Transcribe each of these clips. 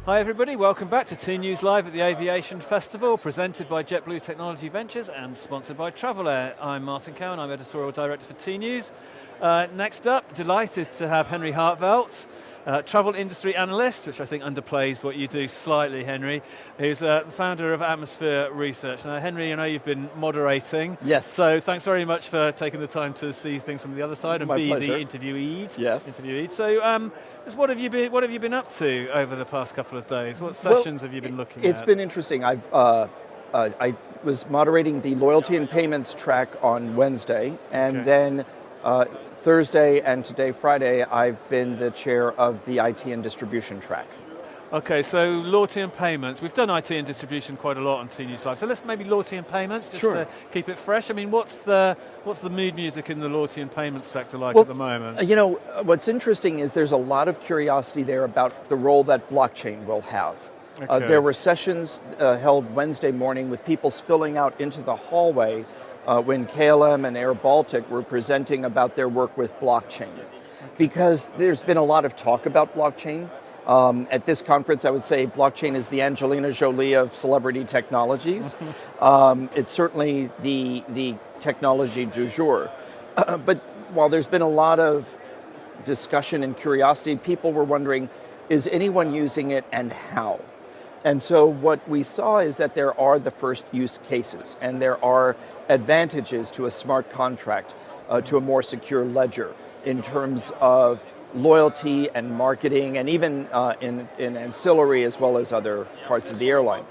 Hi everybody, welcome back to tnoozLIVE at the Aviation Festival, presented by JetBlue Technology Ventures and sponsored by Travel Air. I'm Martin Cowan, I'm Editorial Director for TNews. Next up, delighted to have Henry Harteveldt, travel industry analyst, which I think underplays what you do slightly, Henry, who's the founder of Atmosphere Research. Now Henry, I know you've been moderating. Yes. So thanks very much for taking the time to see things from the other side and My be pleasure. the interviewee. Yes. So just what have you been up to over the past couple of days? What sessions have you been looking at? It's been interesting. I was moderating the loyalty and payments track on Wednesday, and then Thursday and today, Friday, I've been the chair of the IT and distribution track. Okay, so loyalty and payments. We've done IT and distribution quite a lot on tnoozLIVE. So let's maybe loyalty and payments, just to keep it fresh. I mean, what's the mood music in the loyalty and payments sector like at the moment? You know, what's interesting is there's a lot of curiosity there about the role that blockchain will have. Okay. There were sessions held Wednesday morning with people spilling out into the hallway when KLM and Air Baltic were presenting about their work with blockchain. Because there's been a lot of talk about blockchain. At this conference, I would say blockchain is the Angelina Jolie of celebrity technologies. It's certainly the technology du jour. But while there's been a lot of discussion and curiosity, people were wondering, is anyone using it and how? And so what we saw is that there are the first use cases, and there are advantages to a smart contract, to a more secure ledger in terms of loyalty and marketing, and even in ancillary as well as other parts of the airline.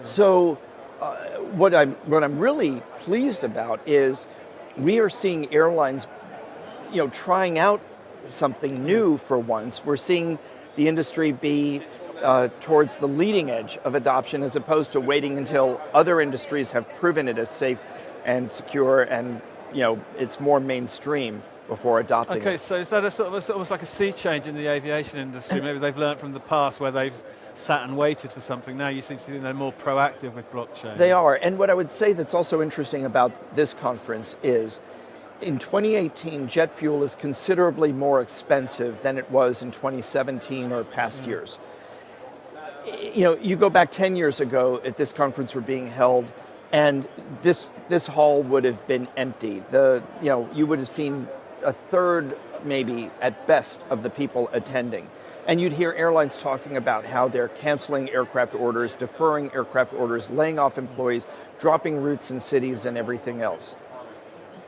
So what I'm really pleased about is we are seeing airlines, trying out something new for once. We're seeing the industry be towards the leading edge of adoption, as opposed to waiting until other industries have proven it as safe and secure, and it's more mainstream before adopting it. Okay, so is that almost like a sea change in the aviation industry? Maybe they've learned from the past where they've sat and waited for something. Now you seem to think they're more proactive with blockchain. They are, and what I would say that's also interesting about this conference is, in 2018, jet fuel is considerably more expensive than it was in 2017 or past years. You go back 10 years ago, at this conference were being held, and this hall would have been empty. You would have seen a third, maybe at best, of the people attending. And you'd hear airlines talking about how they're canceling aircraft orders, deferring aircraft orders, laying off employees, dropping routes in cities and everything else.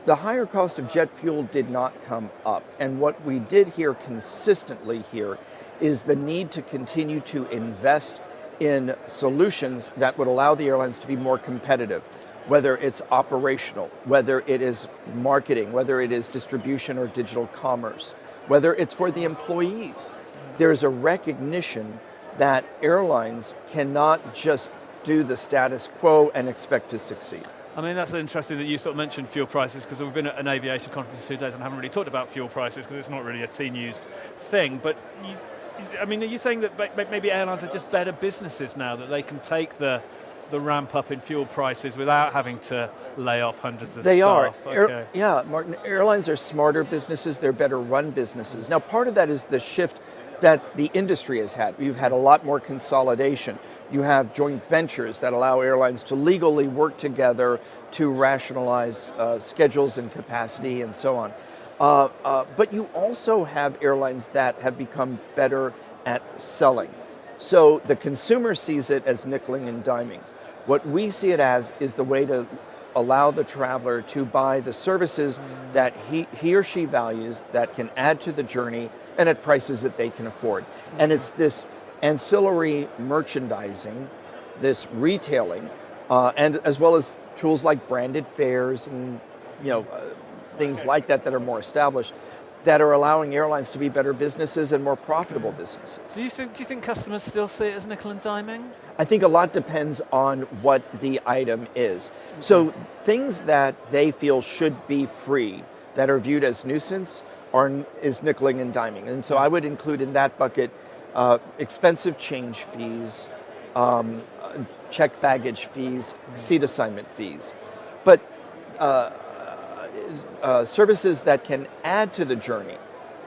The higher cost of jet fuel did not come up. And what we did hear consistently here is the need to continue to invest in solutions that would allow the airlines to be more competitive, whether it's operational, whether it is marketing, whether it is distribution or digital commerce, whether it's for the employees. There's a recognition that airlines cannot just do the status quo and expect to succeed. I mean, that's interesting that you sort of mentioned fuel prices, because we've been at an aviation conference for 2 days and haven't really talked about fuel prices because it's not really a TNews thing. But are you saying that maybe airlines are just better businesses now, that they can take the ramp up in fuel prices without having to lay off hundreds of staff? Okay. Yeah, Martin, airlines are smarter businesses, they're better run businesses. Now, part of that is the shift that the industry has had. We've had a lot more consolidation. You have joint ventures that allow airlines to legally work together to rationalize schedules and capacity and so on. But you also have airlines that have become better at selling. So the consumer sees it as nickeling and diming. What we see it as is the way to allow the traveler to buy the services that he or she values, that can add to the journey, and at prices that they can afford. And it's this ancillary merchandising, this retailing, and as well as tools like branded fares and things like that are more established, that are allowing airlines to be better businesses and more profitable businesses. Do you think customers still see it as nickel and diming? I think a lot depends on what the item is. So things that they feel should be free, that are viewed as nuisance, is nickeling and diming. And so I would include in that bucket expensive change fees, checked baggage fees, seat assignment fees. But services that can add to the journey,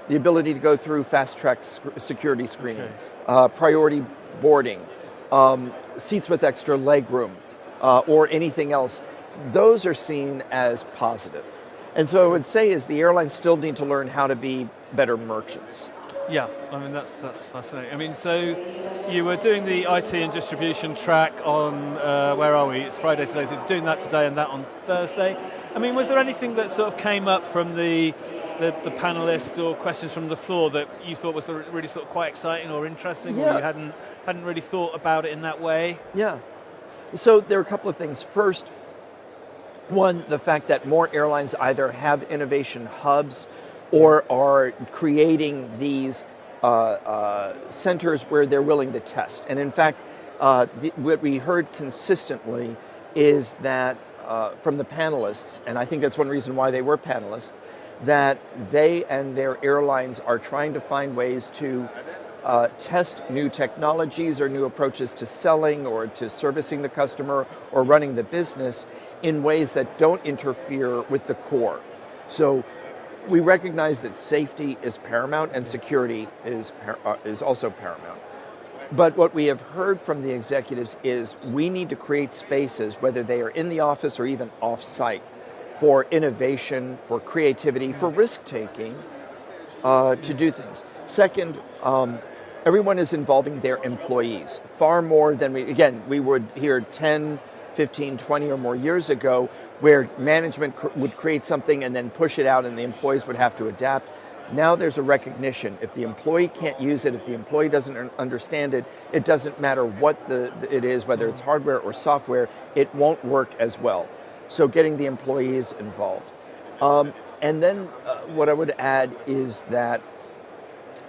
the ability to go through fast-track security screening, priority boarding, seats with extra leg room, or anything else, those are seen as positive. And so I would say is the airlines still need to learn how to be better merchants. Yeah, I mean, that's fascinating. I mean, so you were doing the IT and distribution track on, where are we? It's Friday today, so you're doing that today and that on Thursday. I mean, was there anything that sort of came up from the panelists or questions from the floor that you thought was sort of really sort of quite exciting or interesting, or you hadn't really thought about it in that way? Yeah. So there are a couple of things. First, one, the fact that more airlines either have innovation hubs or are creating these centers where they're willing to test. And in fact, what we heard consistently is that from the panelists, and I think that's one reason why they were panelists, that they and their airlines are trying to find ways to test new technologies or new approaches to selling or to servicing the customer or running the business in ways that don't interfere with the core. So we recognize that safety is paramount and security is also paramount. But what we have heard from the executives is we need to create spaces, whether they are in the office or even off-site, for innovation, for creativity, for risk-taking, to do things. Second, everyone is involving their employees far more than we would hear 10, 15, 20 or more years ago, where management would create something and then push it out and the employees would have to adapt. Now there's a recognition. If the employee can't use it, if the employee doesn't understand it, it doesn't matter what it is, whether it's hardware or software, it won't work as well. So getting the employees involved. And then what I would add is that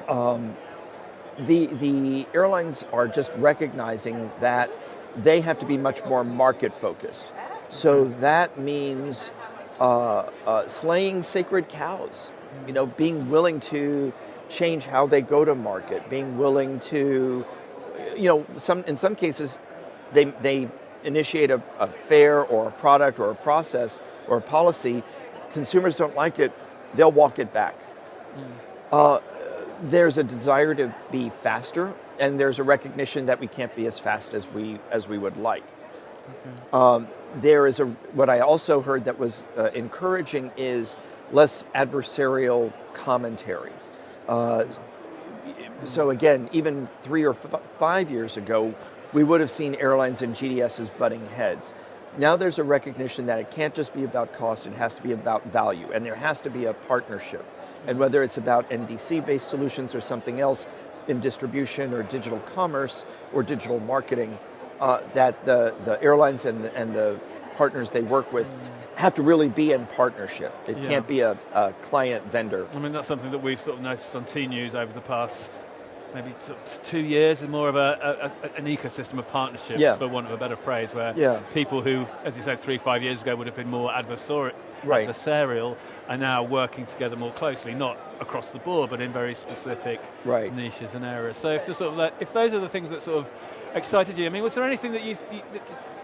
the airlines are just recognizing that they have to be much more market focused. So that means slaying sacred cows, being willing to change how they go to market, being willing to, in some cases, they initiate a fare or a product or a process or a policy. Consumers don't like it, they'll walk it back. There's a desire to be faster, and there's a recognition that we can't be as fast as we would like. Okay. There is what I also heard that was encouraging is less adversarial commentary. So again, even 3 or 5 years ago, we would have seen airlines and GDSs butting heads. Now there's a recognition that it can't just be about cost, it has to be about value, and there has to be a partnership. And whether it's about NDC-based solutions or something else in distribution or digital commerce or digital marketing, that the airlines and the partners they work with have to really be in partnership. It can't be a client vendor. I mean, that's something that we've sort of noticed on T-News over the past maybe 2 years, is more of an ecosystem of partnerships, for want of a better phrase, where people who, as you said, 3-5 years ago would have been more adversarial are now working together more closely, not across the board, but in very specific niches and areas. So if those are the things that sort of excited you, I mean, was there anything that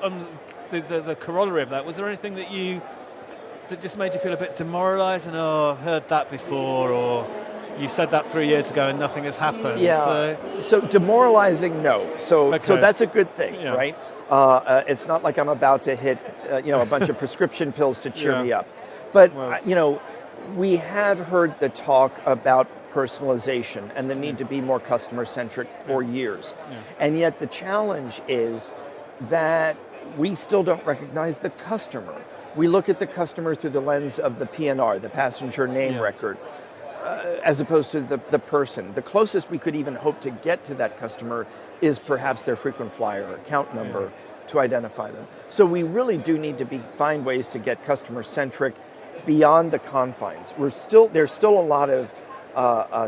on the corollary of that, was there anything that just made you feel a bit demoralised and, I've heard that before, or you said that 3 years ago and nothing has happened? Yeah, so demoralizing, no. So that's a good thing, right? It's not like I'm about to hit a bunch of prescription pills to cheer me up. But, we have heard the talk about personalization and the need to be more customer-centric for years. And yet the challenge is that we still don't recognize the customer. We look at the customer through the lens of the PNR, the passenger name record, as opposed to the person. The closest we could even hope to get to that customer is perhaps their frequent flyer account number to identify them. So we really do need to find ways to get customer-centric beyond the confines. There's still a lot of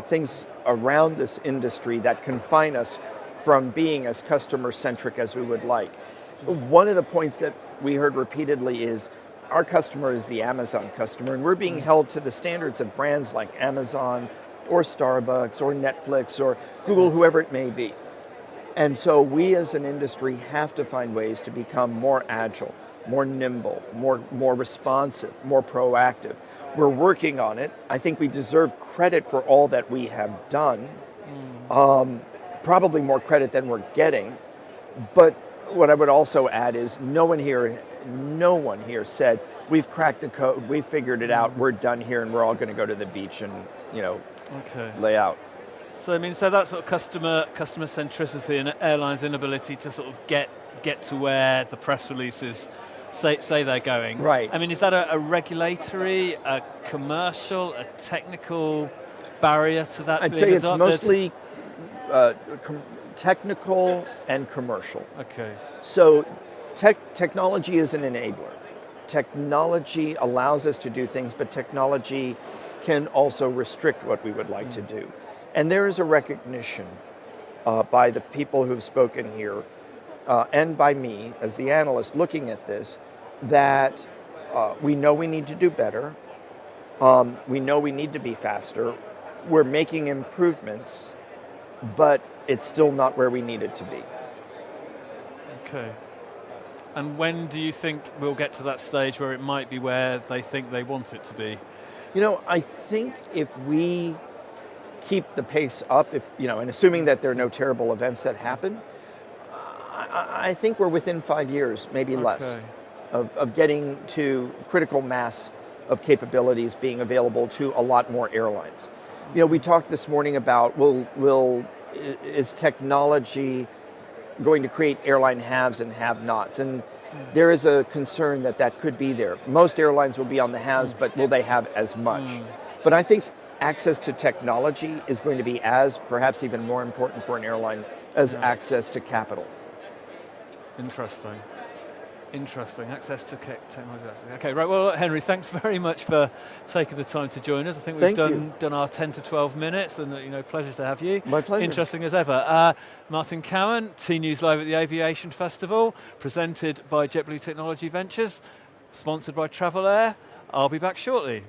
things around this industry that confine us from being as customer-centric as we would like. One of the points that we heard repeatedly is our customer is the Amazon customer, and we're being held to the standards of brands like Amazon or Starbucks or Netflix or Google, whoever it may be. And so we as an industry have to find ways to become more agile, more nimble, more responsive, more proactive. We're working on it. I think we deserve credit for all that we have done. probably more credit than we're getting. But what I would also add is no one here said, we've cracked the code, we've figured it out, we're done here, and we're all going to go to the beach and lay out. So I mean, so that sort of customer centricity and airlines' inability to sort of get to where the press releases say they're going. Right. I mean, is that a regulatory, a commercial, a technical barrier to that? I'd being say it's adopted? mostly technical and commercial. Okay. So technology is an enabler. Technology allows us to do things, but technology can also restrict what we would like to do. And there is a recognition by the people who've spoken here and by me as the analyst looking at this that we know we need to do better. We know we need to be faster. We're making improvements, but it's still not where we need it to be. Okay. And when do you think we'll get to that stage where it might be where they think they want it to be? I think if we keep the pace up, and assuming that there are no terrible events that happen, I think we're within 5 years, maybe less, of getting to critical mass of capabilities being available to a lot more airlines. We talked this morning about is technology going to create airline haves and have-nots? And there is a concern that could be there. Most airlines will be on the haves, but will they have as much? But I think access to technology is going to be perhaps even more important for an airline as access to capital. Interesting. Access to technology. Okay, right. Well, Henry, thanks very much for taking the time to join us. I think we've done our 10 to 12 minutes, and pleasure to have you. My pleasure. Interesting as ever. Martin Cowan, tnoozLIVE at the Aviation Festival, presented by JetBlue Technology Ventures, sponsored by Travel Air. I'll be back shortly.